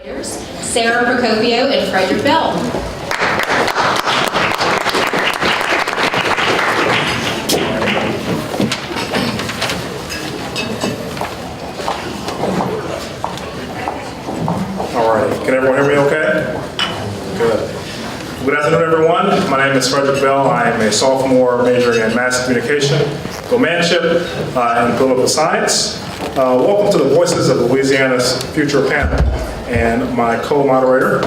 Sarah Procopio and Frederick Bell. All right, can everyone hear me okay? Good. Good afternoon, everyone. My name is Frederick Bell. I am a sophomore majoring in mass communication, Manship, and political science. Welcome to the Voices of Louisiana's Future panel, and my co-moderator.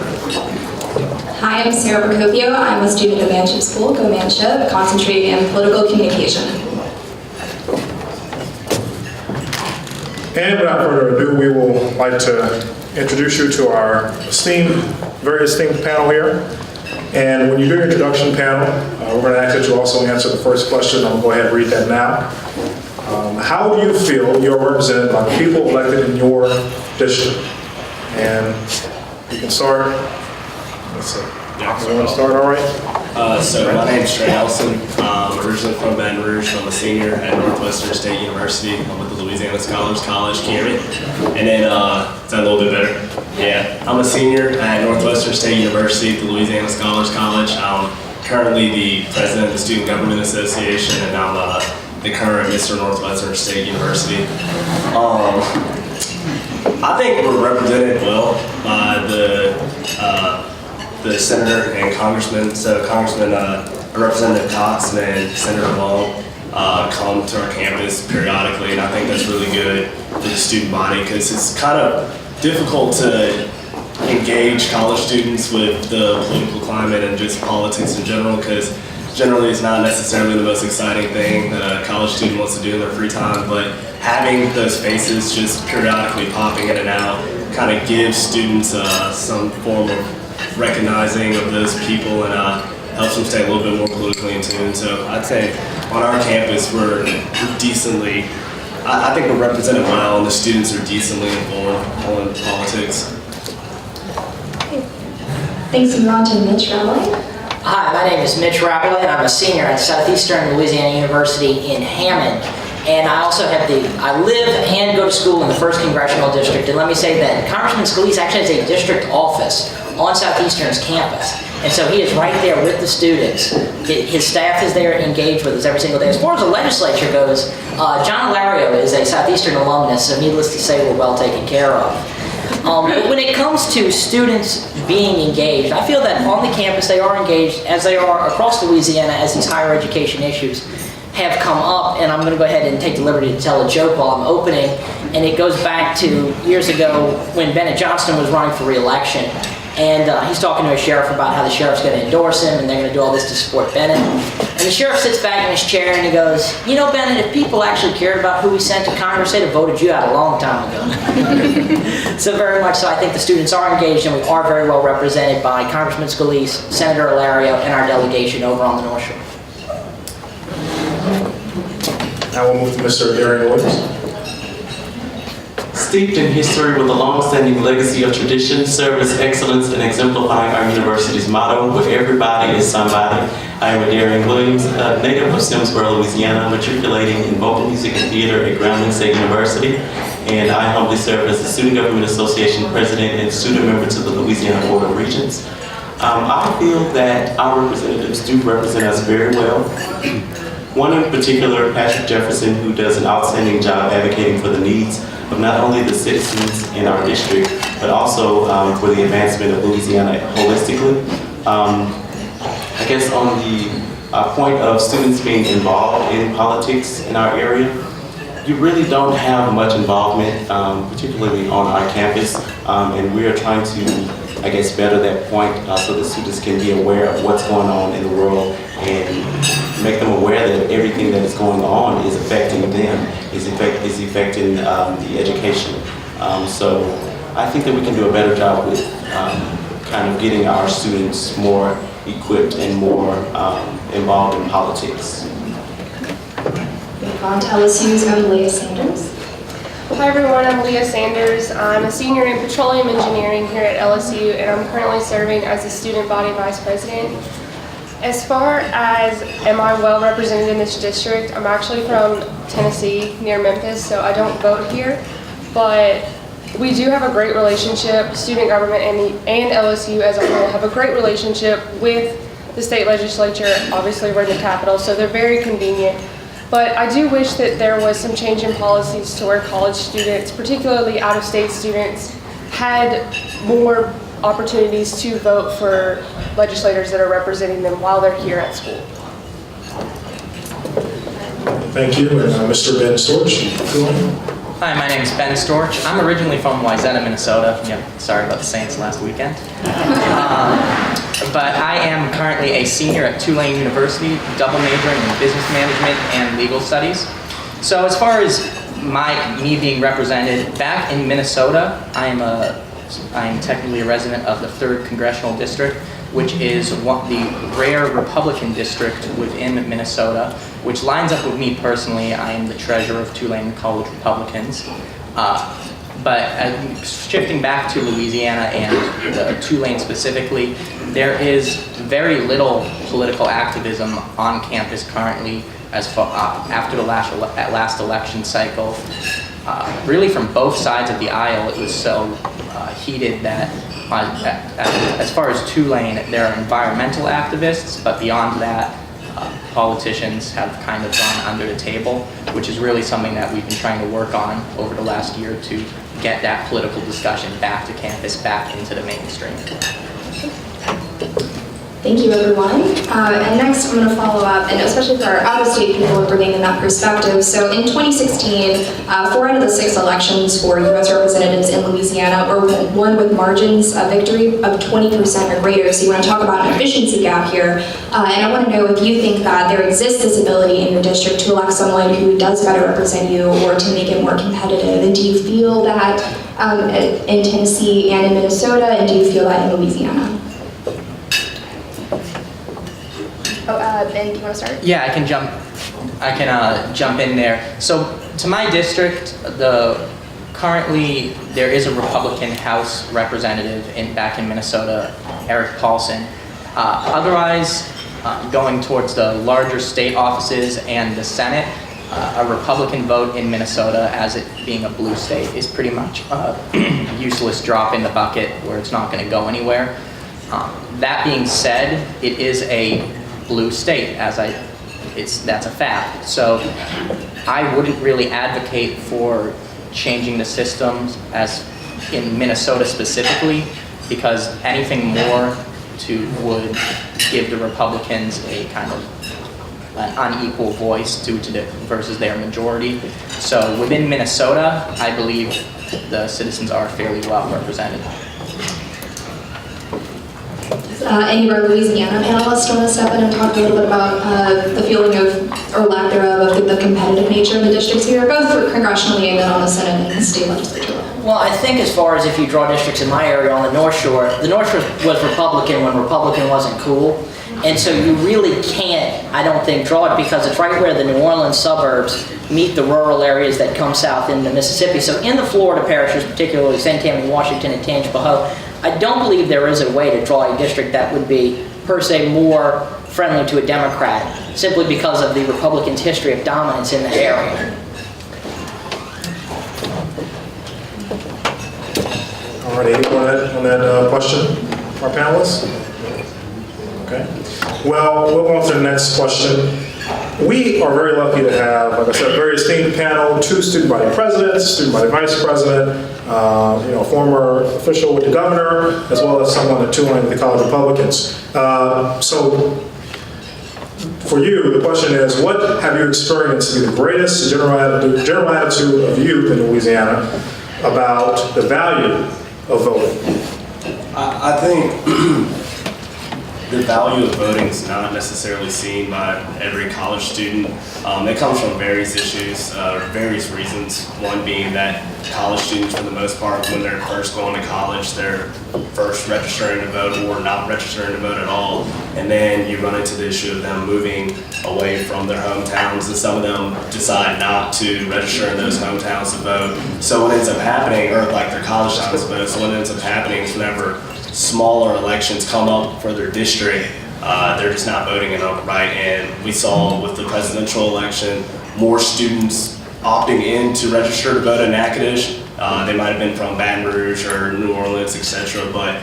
Hi, I'm Sarah Procopio. I'm a student at Manship School, Manship, concentrating in political communication. And without further ado, we will like to introduce you to our very esteemed panel here. And when you do your introduction panel, we're going to ask that you also answer the first question. I'm going to go ahead and read that now. How do you feel you're represented by the people elected in your district? And you can start. Let's see. You want to start, all right? So my name is Trey Nelson. I'm originally from Baton Rouge. I'm a senior at Northwestern State University. I'm with the Louisiana Scholars College, Cary. And then, is that a little bit better? Yeah. I'm a senior at Northwestern State University, the Louisiana Scholars College. I'm currently the president of the Student Government Association, and I'm the current Mr. Northwestern State University. I think we're represented well by the senator and congressman. So Congressman Representative Cox and Senator Long come to our campus periodically, and I think that's really good for the student body because it's kind of difficult to engage college students with the political climate and just politics in general, because generally it's not necessarily the most exciting thing that a college student wants to do in their free time, but having those faces just periodically popping in and out kind of gives students some form of recognizing of those people and helps them stay a little bit more politically in tune. So I'd say on our campus we're decently, I think we're represented well, and the students are decently involved in politics. Thanks, moving on to Mitch Rowley. Hi, my name is Mitch Rowley, and I'm a senior at Southeastern Louisiana University in Hammond. And I also have I live and go to school in the 1st Congressional District. And let me say that Congressman Scalise actually has a district office on Southeastern's campus. And so he is right there with the students. His staff is there engaged with us every single day. As far as the legislature goes, John Lario is a Southeastern alumnus, so needless to say, we're well taken care of. But when it comes to students being engaged, I feel that on the campus they are engaged, as they are across Louisiana, as these higher education issues have come up. And I'm going to go ahead and take the liberty to tell a joke while I'm opening. And it goes back to years ago when Bennett Johnston was running for re-election. And he's talking to a sheriff about how the sheriff's going to endorse him and they're going to do all this to support Bennett. And the sheriff sits back in his chair and he goes, "You know, Bennett, if people actually cared about who we sent to Congress, they'd have voted you out a long time ago." So very much so, I think the students are engaged and we are very well represented by Congressman Scalise, Senator Alario, and our delegation over on the North Shore. Now we'll move to Mr. Darian Williams. Steeped in history with a long-standing legacy of tradition, service, excellence, and exemplifying our university's motto, where everybody is somebody, I am Darian Williams, a native of Simsboro, Louisiana, matriculating in vocal music and theater at Grambling State University, and I humbly serve as the Student Government Association President and student member to the Louisiana Board of Regents. I feel that our representatives do represent us very well. One in particular, Patrick Jefferson, who does an outstanding job advocating for the needs of not only the citizens in our district, but also for the advancement of Louisiana holistically. I guess on the point of students being involved in politics in our area, you really don't have much involvement, particularly on our campus, and we are trying to, I guess, better that point so that students can be aware of what's going on in the world and make them aware that everything that is going on is affecting them, is affecting the education. So I think that we can do a better job with kind of getting our students more equipped and more involved in politics. Moving on to LSU's own Leah Sanders. Hi everyone, I'm Leah Sanders. I'm a senior in petroleum engineering here at LSU, and I'm currently serving as the student body vice president. As far as am I well represented in this district, I'm actually from Tennessee, near Memphis, so I don't vote here. But We do have a great relationship. Student government and LSU as a whole have a great relationship with the state legislature. Obviously, we're in the capital, so they're very convenient. But I do wish that there was some change in policies to where college students, particularly out-of-state students, had more opportunities to vote for legislators that are representing them while they're here at school. Thank you. And Mr. Ben Storch, go on. Hi, my name is Ben Storch. I'm originally from Wayzata, Minnesota. Yep, sorry about the Saints last weekend. But I am currently a senior at Tulane University, double majoring in business management and legal studies. So as far as me being represented, back in Minnesota, I am technically a resident of the 3rd Congressional District, which is the rare Republican district within Minnesota, which lines up with me personally. I am the treasurer of Tulane College Republicans. But shifting back to Louisiana and Tulane specifically, there is very little political activism on campus currently after the last election cycle. Really from both sides of the aisle, it was so heated that as far as Tulane, there are environmental activists, but beyond that, politicians have kind of gone under the table, which is really something that we've been trying to work on over the last year to get that political discussion back to campus, back into the mainstream. Thank you, everyone. And next, I'm going to follow up, and especially for our out-of-state people, bringing in that perspective. So in 2016, 4 out of the 6 elections for U.S. representatives in Louisiana were won with margins of victory of 20% or greater. So you want to talk about an efficiency gap here. And I want to know if you think that there exists this ability in your district to elect someone who does better represent you or to make it more competitive. And do you feel that in Tennessee and in Minnesota, and do you feel that in Louisiana? Ben, do you want to start? Yeah, I can jump in there. So to my district, currently there is a Republican House representative back in Minnesota, Eric Paulson. Otherwise, going towards the larger state offices and the Senate, a Republican vote in Minnesota, as it being a blue state, is pretty much a useless drop in the bucket where it's not going to go anywhere. That being said, it is a blue state, that's a fact. So I wouldn't really advocate for changing the systems as in Minnesota specifically, because anything more would give the Republicans a kind of an unequal voice versus their majority. So within Minnesota, I believe the citizens are fairly well represented. Any of our Louisiana panelists want to step in and talk a little bit about the feeling of, or lack thereof, of the competitive nature of the districts here, both for congressionally and then on the Senate and the state legislature? Well, I think as far as if you draw districts in my area on the North Shore was Republican when Republican wasn't cool. And so you really can't, I don't think, draw it because it's right where the New Orleans suburbs meet the rural areas that come south into Mississippi. So in the Florida parishes, particularly St. Tammany, Washington, and Tangipahoa, I don't believe there is a way to draw a district that would be, per se, more friendly to a Democrat, simply because of the Republicans' history of dominance in the area. All right, anyone on that question, our panelists? Okay. Well, we'll go on to the next question. We are very lucky to have, like I said, a very esteemed panel, 2 student body presidents, student body vice president, a former official with the governor, as well as someone at Tulane with the College Republicans. So for you, the question is, what have you experienced to be the greatest general attitude of youth in Louisiana about the value of voting? I think the value of voting is not necessarily seen by every college student. It comes from various issues, various reasons. One being that college students, for the most part, when they're first going to college, they're first registering to vote or not registering to vote at all. And then you run into the issue of them moving away from their hometowns, and some of them decide not to register in those hometowns to vote. So what ends up happening, or like their college towns to vote, so what ends up happening is whenever smaller elections come up for their district, they're just not voting in them, right? And we saw with the presidential election, more students opting in to register to vote in Natchitoches They might have been from Baton Rouge or New Orleans, etc. But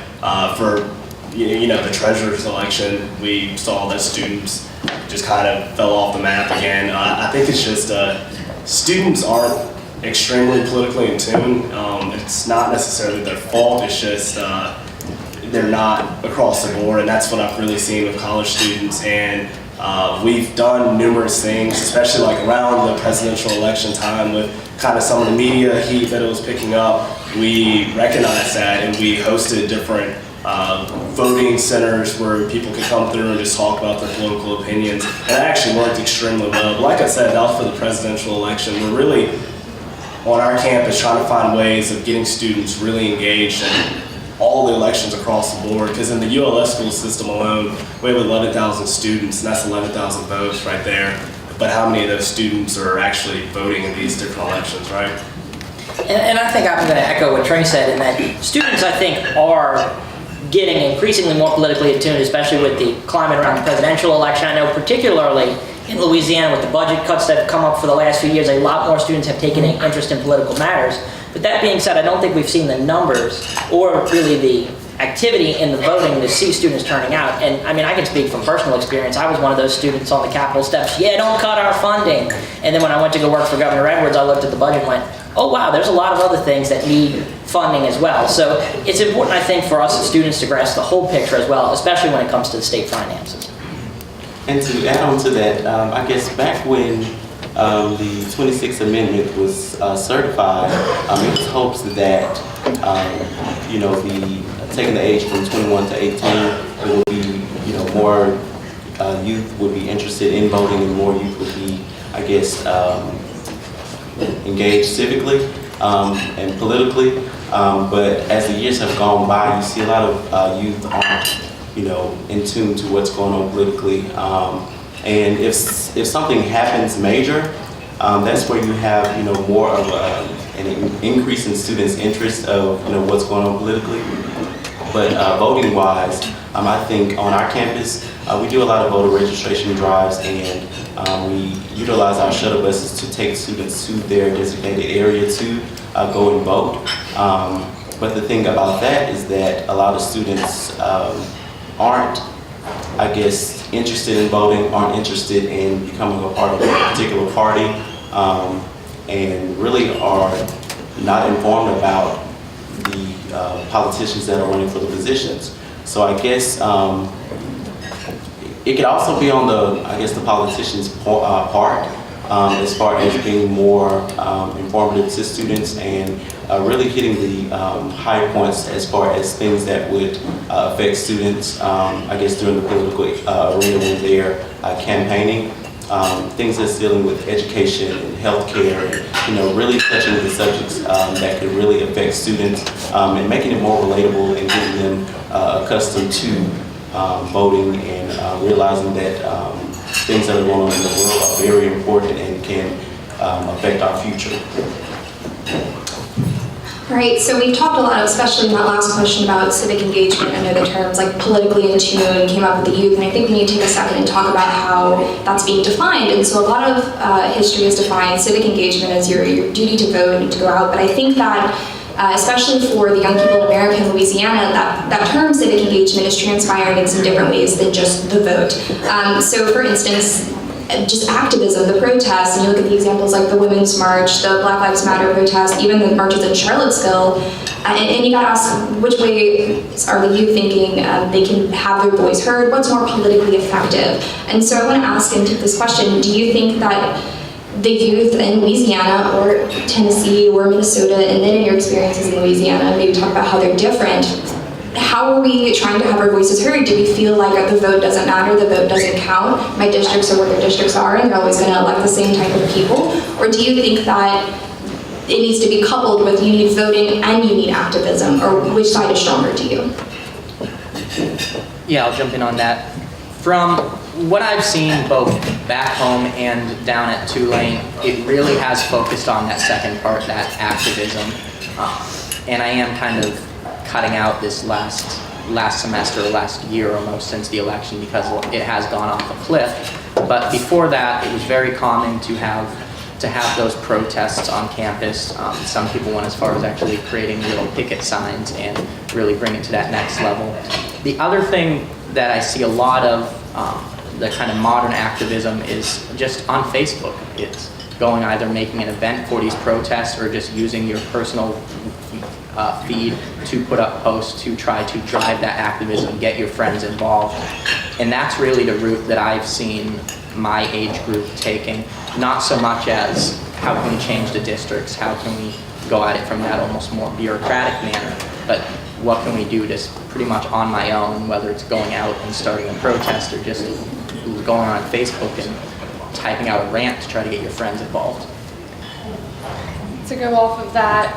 for the treasurer's election, we saw that students just kind of fell off the map again. I think it's just students aren't extremely politically in tune. It's not necessarily their fault. It's just they're not across the board, and that's what I've really seen with college students. And we've done numerous things, especially like around the presidential election time with kind of some of the media heat that it was picking up. We recognized that, and we hosted different voting centers where people could come through and just talk about their political opinions. And it actually worked extremely well. But like I said, that was for the presidential election. We're really on our campus trying to find ways of getting students really engaged in all the elections across the board, because in the ULS school system alone, we have 11,000 students, and that's 11,000 votes right there. But how many of those students are actually voting in these different elections, right? And I think I'm going to echo what Trey said in that students, I think, are getting increasingly more politically attuned, especially with the climate around the presidential election. I know particularly in Louisiana with the budget cuts that have come up for the last few years, a lot more students have taken an interest in political matters. But that being said, I don't think we've seen the numbers or really the activity in the voting to see students turning out. And I mean, I can speak from personal experience. I was one of those students on the Capitol steps. Yeah, don't cut our funding. And then when I went to go work for Governor Edwards, I looked at the budget and went, oh wow, there's a lot of other things that need funding as well. So it's important, I think, for us as students to grasp the whole picture as well, especially when it comes to the state finances. And to add on to that, I guess back when the 26th Amendment was certified, it was hopes that, taking the age from 21 to 18, it would be, more youth would be interested in voting and more youth would be, I guess, engaged civically and politically. But as the years have gone by, you see a lot of youth aren't, in tune to what's going on politically. And if something happens major, that's where you have, more of an increase in students' interest of, what's going on politically. But voting-wise, I think on our campus, we do a lot of voter registration drives, and we utilize our shuttle buses to take students to their designated area to go and vote. But the thing about that is that a lot of students aren't, I guess, interested in voting, aren't interested in becoming a part of a particular party, and really are not informed about the politicians that are running for the positions. So I guess it could also be on the politicians' part, as far as being more informative to students and really hitting the high points as far as things that would affect students, I guess, during the political arena when they're campaigning. Things that's dealing with education and healthcare, and really touching the subjects that could really affect students, and making it more relatable and getting them accustomed to voting and realizing that things that are going on in the world are very important and can affect our future. Right, so we've talked a lot, especially in that last question, about civic engagement. I know the terms like politically in tune came up with the youth, and I think we need to take a second and talk about how that's being defined. And so a lot of history has defined civic engagement as your duty to vote and to go out, but I think that especially for the young people in America and Louisiana, that term civic engagement is transpiring in some different ways than just the vote. So for instance, just activism, the protests, and you look at the examples like the Women's March, the Black Lives Matter protest, even the marches in Charlottesville, and you gotta ask, which way are the youth thinking they can have their voice heard? What's more politically effective? And so I wanna ask and take this question, do you think that the youth in Louisiana or Tennessee or Minnesota, and then in your experiences in Louisiana, maybe talk about how they're different, how are we trying to have our voices heard? Do we feel like the vote doesn't matter, the vote doesn't count, my districts are where their districts are, and they're always going to elect the same type of people? Or do you think that it needs to be coupled with you need voting and you need activism, or which side is stronger to you? Yeah, I'll jump in on that. From what I've seen both back home and down at Tulane, it really has focused on that second part, that activism. And I am kind of cutting out this last semester, last year almost since the election, because it has gone off a cliff. But before that, it was very common to have to have those protests on campus. Some people went as far as actually creating little picket signs and really bring it to that next level. The other thing that I see a lot of, the kind of modern activism, is just on Facebook. It's going either making an event for these protests or just using your personal feed to put up posts to try to drive that activism, get your friends involved. And that's really the route that I've seen my age group taking, not so much as how can we change the districts, how can we go at it from that almost more bureaucratic manner, but what can we do just pretty much on my own, whether it's going out and starting a protest or just going on Facebook and typing out a rant to try to get your friends involved. To go off of that,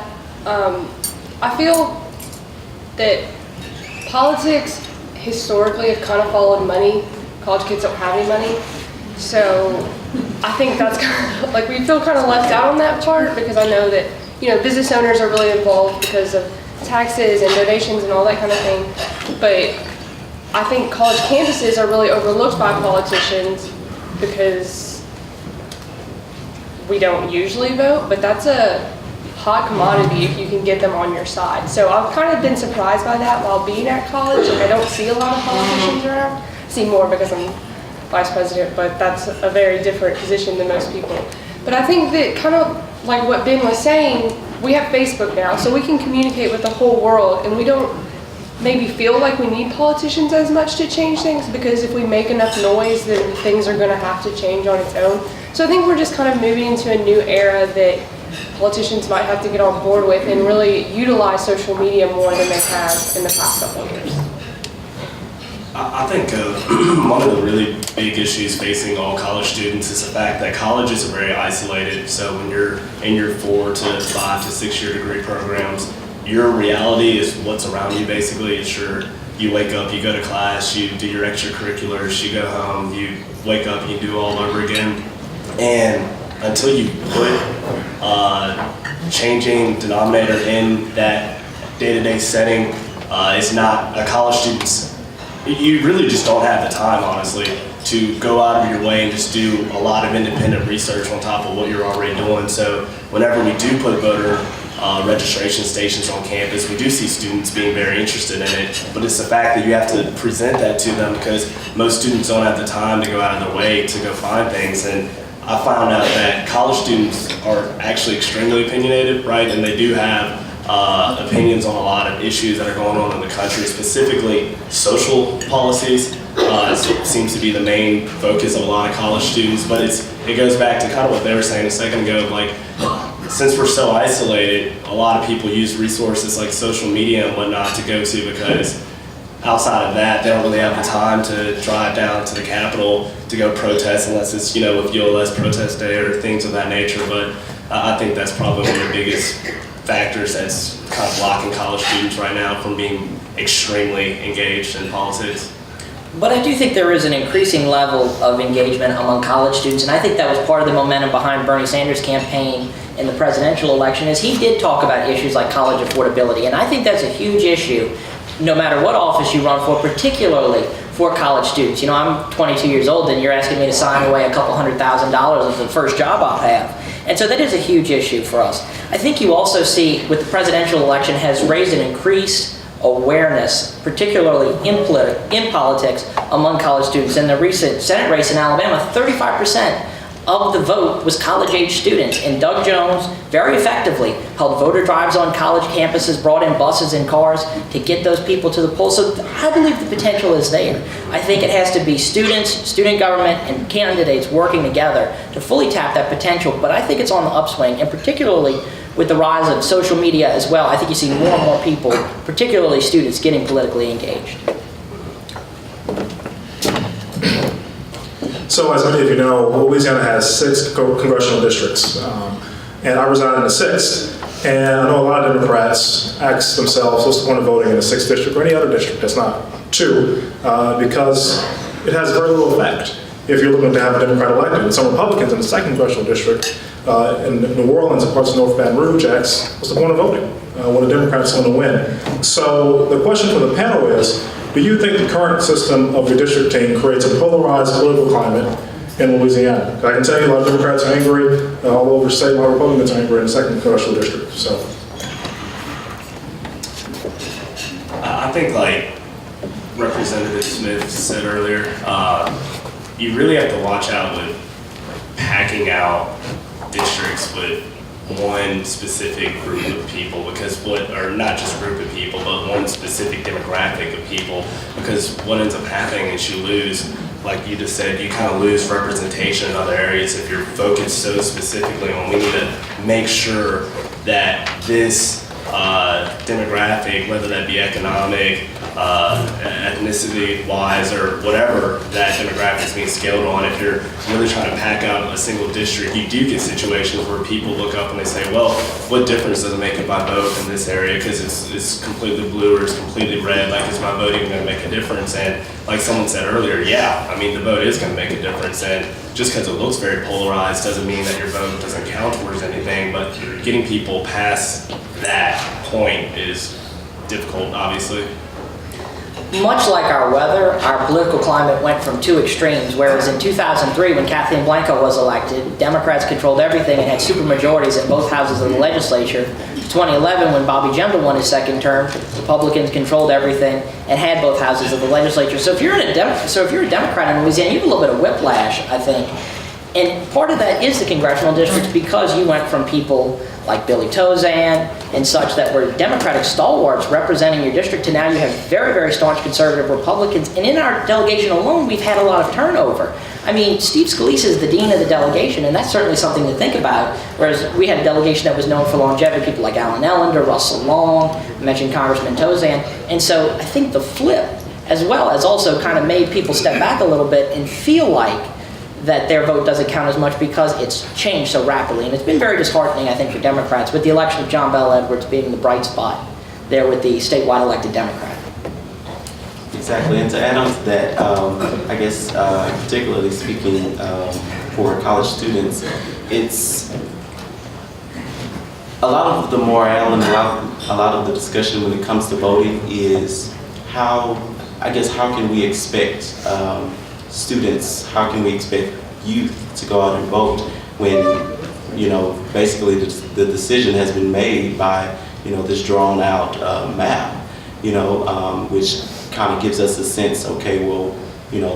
I feel that politics historically have kind of followed money. College kids don't have any money. So I think that's kind of, like, we feel kind of left out on that part, because I know that, you know, business owners are really involved because of taxes and donations and all that kind of thing. But I think college campuses are really overlooked by politicians because we don't usually vote, but that's a hot commodity if you can get them on your side. So I've kind of been surprised by that while being at college. I don't see a lot of politicians around. I see more because I'm vice president, but that's a very different position than most people. But I think that, kind of like what Ben was saying, we have Facebook now, so we can communicate with the whole world, and we don't maybe feel like we need politicians as much to change things, because if we make enough noise, then things are going to have to change on its own. So I think we're just kind of moving into a new era that politicians might have to get on board with and really utilize social media more than they have in the past couple of years. I think one of the really big issues facing all college students is the fact that colleges are very isolated. So when you're in your 4 to 5 to 6 year degree programs, your reality is what's around you basically. It's you wake up, you go to class, you do your extracurriculars, you go home, you wake up, you do all over again. And until you put changing denominator in that day-to-day setting, it's not a college student's. You really just don't have the time, honestly, to go out of your way and just do a lot of independent research on top of what you're already doing. So whenever we do put voter registration stations on campus, we do see students being very interested in it, but it's the fact that you have to present that to them, because most students don't have the time to go out of their way to go find things. And I found out that college students are actually extremely opinionated, right? And they do have opinions on a lot of issues that are going on in the country, specifically social policies. It seems to be the main focus of a lot of college students, but it goes back to kind of what they were saying a second ago. Like, since we're so isolated, a lot of people use resources like social media and whatnot to go to, because outside of that, they don't really have the time to drive down to the Capitol to go protest, unless it's, you know, with ULS protest day or things of that nature. But I think that's probably one of the biggest factors that's kind of blocking college students right now from being extremely engaged in politics. But I do think there is an increasing level of engagement among college students, and I think that was part of the momentum behind Bernie Sanders' campaign in the presidential election, is he did talk about issues like college affordability, and I think that's a huge issue no matter what office you run for, particularly for college students. You know, I'm 22 years old, and you're asking me to sign away a couple $100,000 of the first job I'll have. And so that is a huge issue for us. I think you also see, with the presidential election, has raised an increased awareness, particularly in politics, among college students. In the recent Senate race in Alabama, 35% of the vote was college-age students, and Doug Jones very effectively held voter drives on college campuses, brought in buses and cars to get those people to the polls. So I believe the potential is there. I think it has to be students, student government, and candidates working together to fully tap that potential, but I think it's on the upswing, and particularly with the rise of social media as well, I think you see more and more people, particularly students, getting politically engaged. So as many of you know, Louisiana has 6 congressional districts, and I reside in the 6th. And I know a lot of Democrats ask themselves, what's the point of voting in a 6th district or any other district that's not 2, because it has very little effect if you're looking to have a Democrat elected. And some Republicans in the 2nd congressional district in New Orleans and parts of North Baton Rouge ask, what's the point of voting when a Democrat's going to win? So the question for the panel is, do you think the current system of redistricting creates a polarized political climate in Louisiana. I can tell you a lot of Democrats are angry all over the state, a lot of Republicans are angry in the 2nd congressional district. So I think, like Representative Smith said earlier, you really have to watch out with packing out districts with one specific group of people, because or not just group of people, but one specific demographic of people, because what ends up happening is you lose, like you just said, you kind of lose representation in other areas if you're focused so specifically on, we need to make sure that this demographic, whether that be economic, ethnicity-wise, or whatever that demographic is being scaled on, if you're really trying to pack out a single district, you do get situations where people look up and they say, well, what difference does it make if I vote in this area because it's completely blue or it's completely red? Like, is my vote even going to make a difference? And like someone said earlier, yeah, I mean, the vote is going to make a difference. And just because it looks very polarized doesn't mean that your vote doesn't count towards anything, but getting people past that point is difficult, obviously. Much like our weather, our political climate went from two extremes, whereas in 2003, when Kathleen Blanco was elected, Democrats controlled everything and had supermajorities in both houses of the legislature. 2011, when Bobby Jindal won his second term, Republicans controlled everything and had both houses of the legislature. So if you're a Democrat in Louisiana, you have a little bit of whiplash, I think. And part of that is the congressional districts, because you went from people like Billy Tozan and such that were Democratic stalwarts representing your district to now you have very, very staunch conservative Republicans. And in our delegation alone, we've had a lot of turnover. I mean, Steve Scalise is the dean of the delegation, and that's certainly something to think about. Whereas we had a delegation that was known for longevity, people like Alan Ellender, Russell Long, I mentioned Congressman Tozan. And so I think the flip, as well, has also kind of made people step back a little bit and feel like that their vote doesn't count as much because it's changed so rapidly. And it's been very disheartening, I think, for Democrats, with the election of John Bell Edwards being the bright spot there with the statewide elected Democrat. Exactly, and to add on to that, I guess particularly speaking for college students, it's a lot of the morale and a lot of the discussion when it comes to voting is how can we expect students, how can we expect youth to go out and vote when, basically the decision has been made by, this drawn out map, which kind of gives us a sense, okay, well,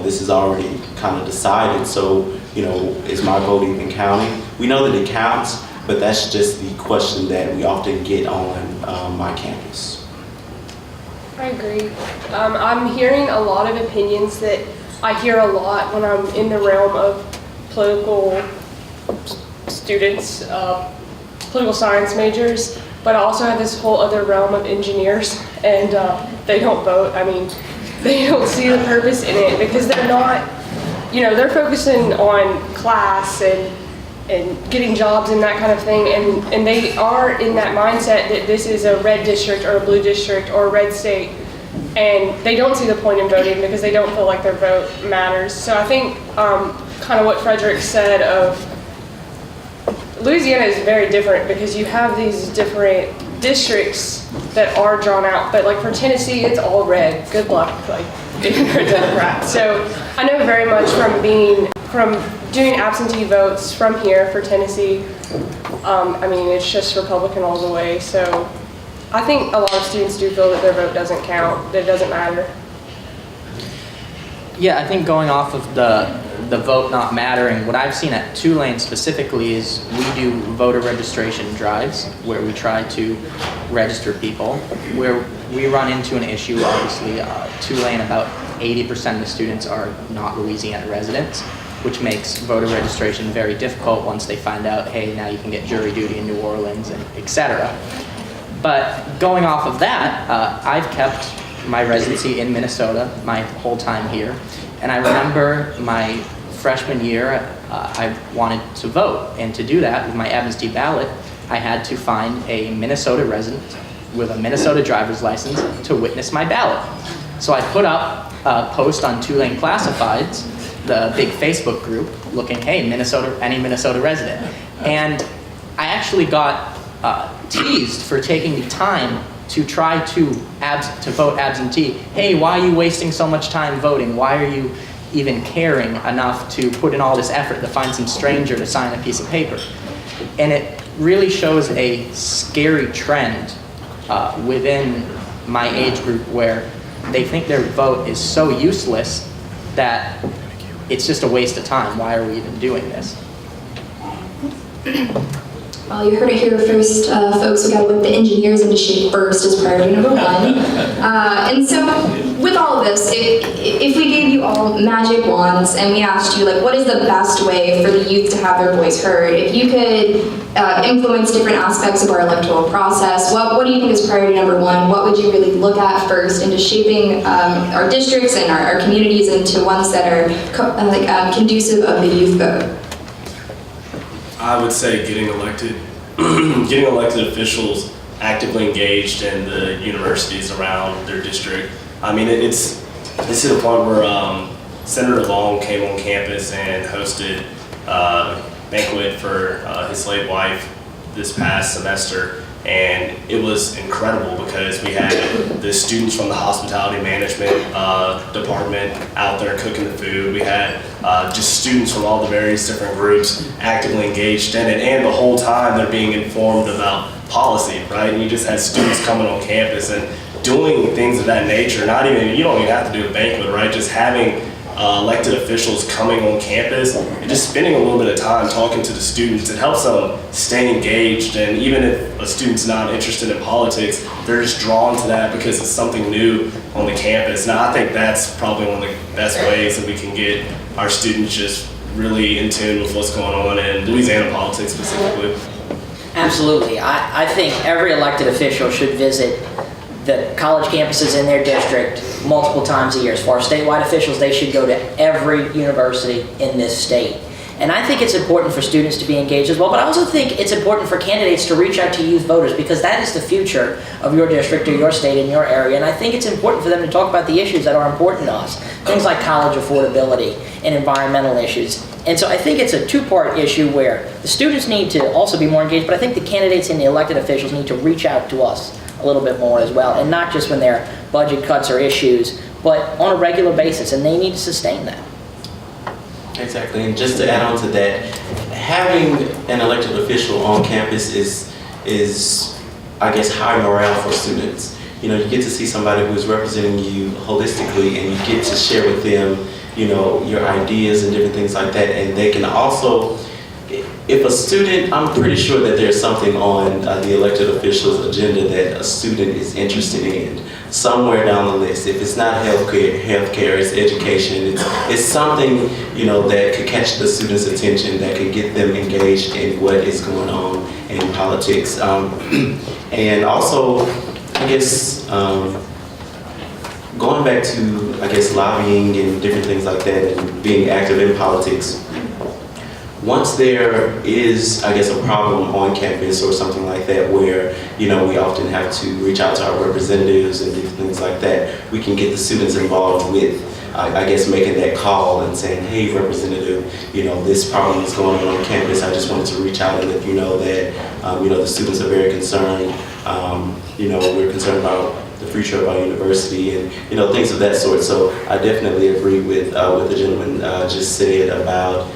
this is already kind of decided, so, is my vote even counting? We know that it counts, but that's just the question that we often get on my campus. I agree. I'm hearing a lot of opinions that I hear a lot when I'm in the realm of political students, political science majors, but I also have this whole other realm of engineers, and they don't vote. I mean, they don't see the purpose in it because they're not, they're focusing on class and getting jobs and that kind of thing, and they are in that mindset that this is a red district or a blue district or a red state. And they don't see the point in voting because they don't feel like their vote matters. So I think kind of what Frederick said of Louisiana is very different because you have these different districts that are drawn out. But like for Tennessee, it's all red. Good luck, like if you're a Democrat. So I know very much from doing absentee votes from here for Tennessee. I mean, it's just Republican all the way. So I think a lot of students do feel that their vote doesn't count, that it doesn't matter. Yeah, I think going off of the vote not mattering, what I've seen at Tulane specifically is we do voter registration drives where we try to register people, where we run into an issue, obviously. Tulane, about 80% of the students are not Louisiana residents, which makes voter registration very difficult once they find out, hey, now you can get jury duty in New Orleans, and et cetera. But going off of that, I've kept my residency in Minnesota my whole time here. And I remember my freshman year, I wanted to vote. And to do that with my absentee ballot, I had to find a Minnesota resident with a Minnesota driver's license to witness my ballot. So I put up a post on Tulane Classifieds, the big Facebook group, looking, hey, any Minnesota resident. And I actually got teased for taking the time to try to vote absentee. Hey, why are you wasting so much time voting? Why are you even caring enough to put in all this effort to find some stranger to sign a piece of paper. And it really shows a scary trend within my age group where they think their vote is so useless that it's just a waste of time. Why are we even doing this? Well, you heard it here first, folks. We got to whip the engineers into shape first as priority number one. And so, with all of this, if we gave you all magic wands and we asked you, like, what is the best way for the youth to have their voice heard? If you could influence different aspects of our electoral process, what do you think is priority number one? What would you really look at first into shaping our districts and our communities into ones that are conducive of the youth vote? I would say getting elected officials actively engaged in the universities around their district. I mean, it's to the point where Senator Long came on campus and hosted a banquet for his late wife this past semester, and it was incredible because we had the students from the hospitality management department out there cooking the food. We had just students from all the various different groups actively engaged in it, and the whole time they're being informed about policy, right? And you just had students coming on campus and doing things of that nature. You don't even have to do a banquet, right? Just having elected officials coming on campus and just spending a little bit of time talking to the students. It helps them stay engaged, and even if a student's not interested in politics, they're just drawn to that because it's something new on the campus. Now, I think that's probably one of the best ways that we can get our students just really in tune with what's going on in Louisiana politics specifically. Absolutely. I think every elected official should visit the college campuses in their district multiple times a year. As far as statewide officials, they should go to every university in this state. And I think it's important for students to be engaged as well, but I also think it's important for candidates to reach out to youth voters because that is the future of your district or your state and your area. And I think it's important for them to talk about the issues that are important to us, things like college affordability and environmental issues. And so I think it's a two-part issue where the students need to also be more engaged, but I think the candidates and the elected officials need to reach out to us a little bit more as well, and not just when there are budget cuts or issues, but on a regular basis, and they need to sustain that. Exactly, and just to add on to that, having an elected official on campus is I guess, high morale for students. You know, you get to see somebody who's representing you holistically, and you get to share with them, you know, your ideas and different things like that, and they can also, if a student, I'm pretty sure that there's something on the elected official's agenda that a student is interested in, somewhere down the list. If it's not healthcare, it's education, it's something, you know, that could catch the student's attention, that could get them engaged in what is going on in politics. And also, I guess, going back to, I guess, lobbying and different things like that, and being active in politics, once there is, I guess, a problem on campus or something like that where, you know, we often have to reach out to our representatives and different things like that, we can get the students involved with, I guess, making that call and saying, hey, representative, you know, this problem is going on campus. I just wanted to reach out and let you know that, you know, the students are very concerned. You know, we're concerned about the future of our university and, you know, things of that sort. So I definitely agree with what the gentleman just said about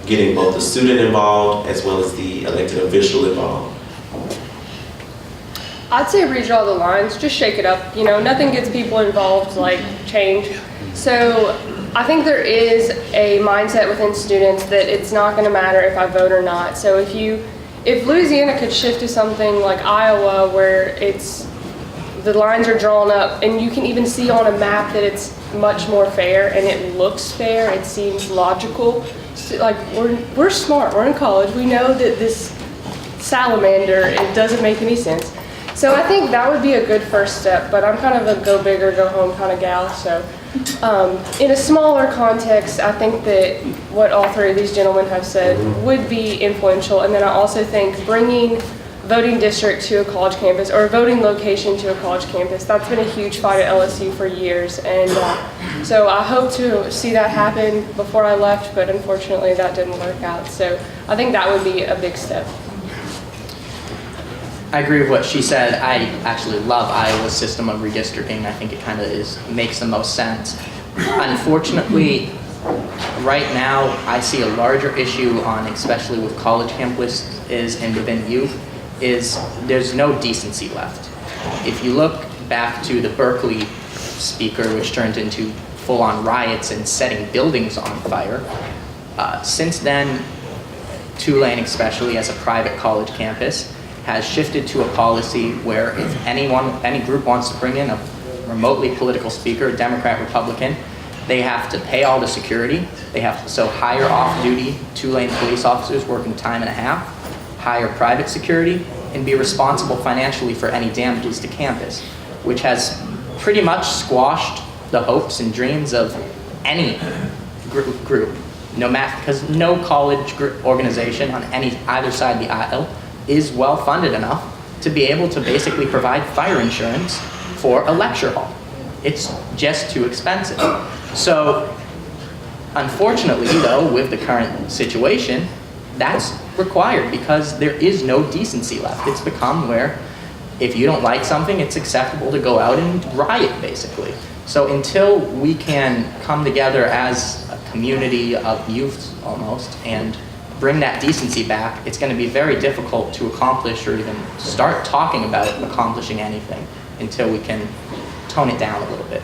getting both the student involved as well as the elected official involved. I'd say redraw the lines, just shake it up. You know, nothing gets people involved like change. So I think there is a mindset within students that it's not going to matter if I vote or not. So if Louisiana could shift to something like Iowa where the lines are drawn up and you can even see on a map that it's much more fair and it looks fair, it seems logical. So, like, we're smart, we're in college, we know that this salamander, it doesn't make any sense. So I think that would be a good first step, but I'm kind of a go big or go home kind of gal. So in a smaller context, I think that what all three of these gentlemen have said would be influential. And then I also think bringing voting district to a college campus or voting location to a college campus, that's been a huge fight at LSU for years. And so I hope to see that happen before I left, but unfortunately that didn't work out. So I think that would be a big step. I agree with what she said. I actually love Iowa's system of redistricting. I think it kind of makes the most sense. Unfortunately, right now, I see a larger issue on, especially with college campuses and within youth, is there's no decency left. If you look back to the Berkeley speaker, which turned into full-on riots and setting buildings on fire, since then, Tulane, especially as a private college campus, has shifted to a policy where if any group wants to bring in a remotely political speaker, Democrat, Republican, they have to pay all the security. They have to so hire off-duty Tulane police officers working time and a half, hire private security, and be responsible financially for any damages to campus, which has pretty much squashed the hopes and dreams of any group, no matter, because no college organization on either side of the aisle is well funded enough to be able to basically provide fire insurance for a lecture hall. It's just too expensive. So, unfortunately though, with the current situation, that's required because there is no decency left. It's become where if you don't like something, it's acceptable to go out and riot, basically. So until we can come together as a community of youth almost and bring that decency back, it's going to be very difficult to accomplish or even start talking about accomplishing anything until we can tone it down a little bit.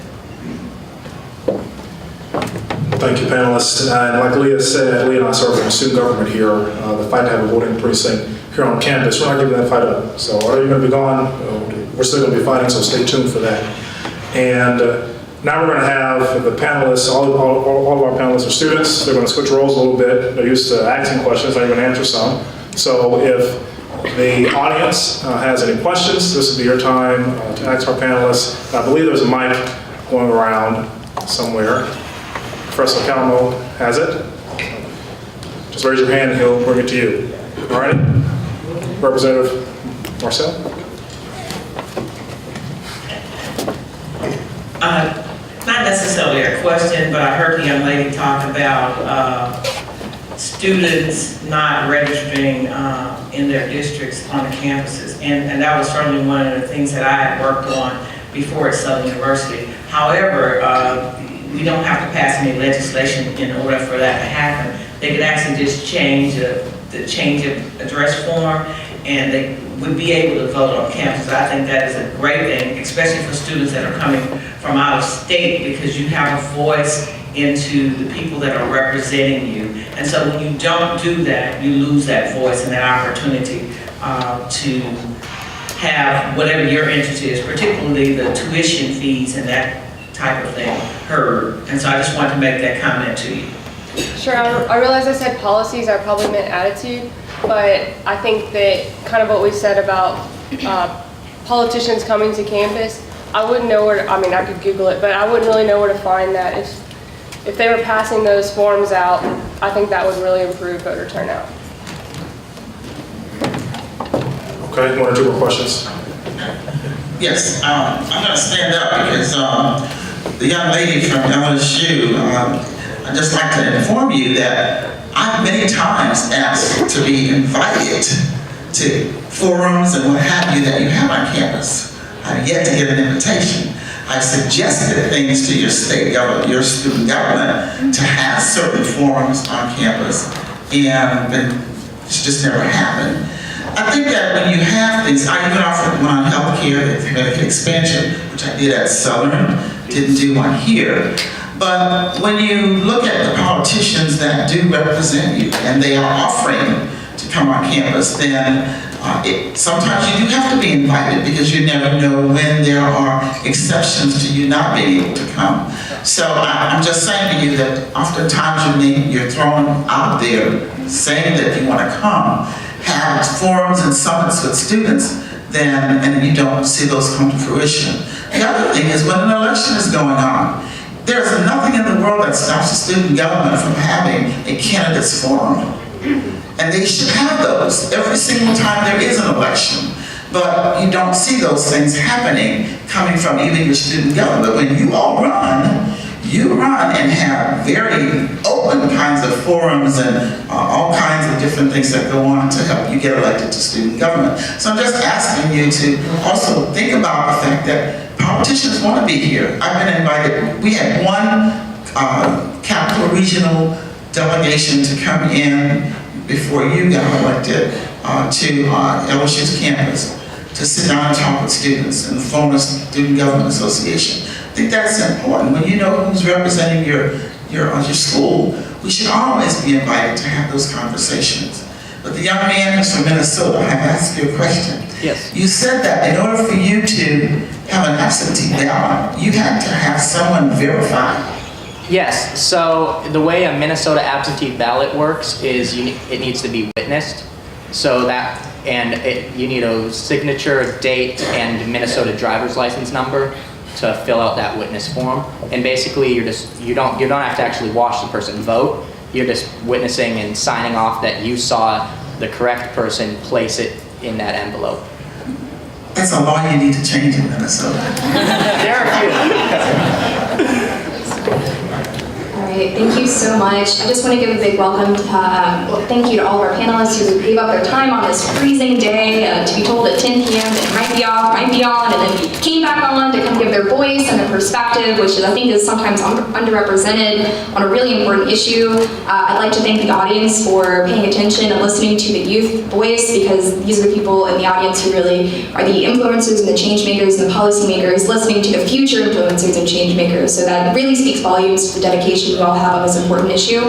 Thank you, panelists. And like Leah said, Leah and I serve in student government here. The fight to have a voting precinct here on campus, we're not giving that fight up. So although you're going to be gone, we're still going to be fighting, so stay tuned for that. And now we're going to have the panelists, all of our panelists are students. They're going to switch roles a little bit. They're used to asking questions, they're going to answer some. So if the audience has any questions, this will be your time to ask our panelists. I believe there's a mic going around somewhere. Professor Calmo has it. Just raise your hand and he'll bring it to you. All right? Representative Marcel? Not necessarily a question, but I heard the young lady talk about students not registering in their districts on the campuses. And that was certainly one of the things that I had worked on before at Southern University. However, we don't have to pass any legislation in order for that to happen. They could actually just change the change of address form, and they would be able to vote on campus. I think that is a great thing, especially for students that are coming from out of state, because you have a voice into the people that are representing you. And so when you don't do that, you lose that voice and that opportunity to have whatever your interest is, particularly the tuition fees and that type of thing, heard. And so I just wanted to make that comment to you. Sure, I realize I said policies, I probably meant attitude, but I think that kind of what we said about politicians coming to campus, I wouldn't know where to, I mean, I could Google it, but I wouldn't really know where to find that. If they were passing those forms out, I think that would really improve voter turnout. Okay, one or two more questions. Yes, I'm going to stand up because the young lady from LSU, I'd just like to inform you that I've many times asked to be invited to forums and what have you that you have on campus. I've yet to get an invitation. I've suggested things to your state government, your student government, to have certain forums on campus, and it's just never happened. I think that when you have things, I even offered one on healthcare, Medicaid expansion, which I did at Southern, didn't do one here. But when you look at the politicians that do represent you and they are offering to come on campus, then sometimes you do have to be invited because you never know when there are exceptions to you not being able to come. So I'm just saying to you that oftentimes you're thrown out there saying that you want to come, have forums and summits with students, and you don't see those come to fruition. The other thing is when an election is going on, there's nothing in the world that stops the student government from having a candidates forum. And they should have those every single time there is an election. But you don't see those things happening coming from even your student government. When you all run, you run and have very open kinds of forums and all kinds of different things that go on to help you get elected to student government. So I'm just asking you to also think about the fact that politicians want to be here. I've been invited, we had one Capital Regional delegation to come in before you got elected to LSU's campus to sit down and talk with students and form a Student Government Association. I think that's important. When you know who's representing your school, we should always be invited to have those conversations. But the young man who's from Minnesota, I have asked you a question. Yes. You said that in order for you to have an absentee ballot, you had to have someone verify. Yes, so the way a Minnesota absentee ballot works is it needs to be witnessed. So that, you need a signature, date, and Minnesota driver's license number to fill out that witness form. And basically, you don't have to actually watch the person vote. You're just witnessing and signing off that you saw the correct person place it in that envelope. That's a law you need to change in Minnesota. There are a few. All right, thank you so much. I just want to give a big welcome to, thank you to all of our panelists who gave up their time on this freezing day to be told at 10 p.m. that it might be off, might be on, and then came back on to come give their voice and their perspective, which I think is sometimes underrepresented on a really important issue. I'd like to thank the audience for paying attention and listening to the youth voice, because these are the people in the audience who really are the influencers and the change makers and the policy makers, listening to the future influencers and change makers. So that really speaks volumes to the dedication you all have on this important issue.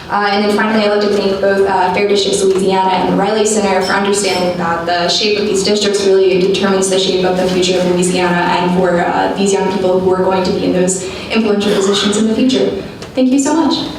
And then finally, I'd like to thank both Fair Districts Louisiana and the Riley Center for understanding that the shape of these districts really determines the shape of the future of Louisiana, and for these young people who are going to be in those influential positions in the future. Thank you so much.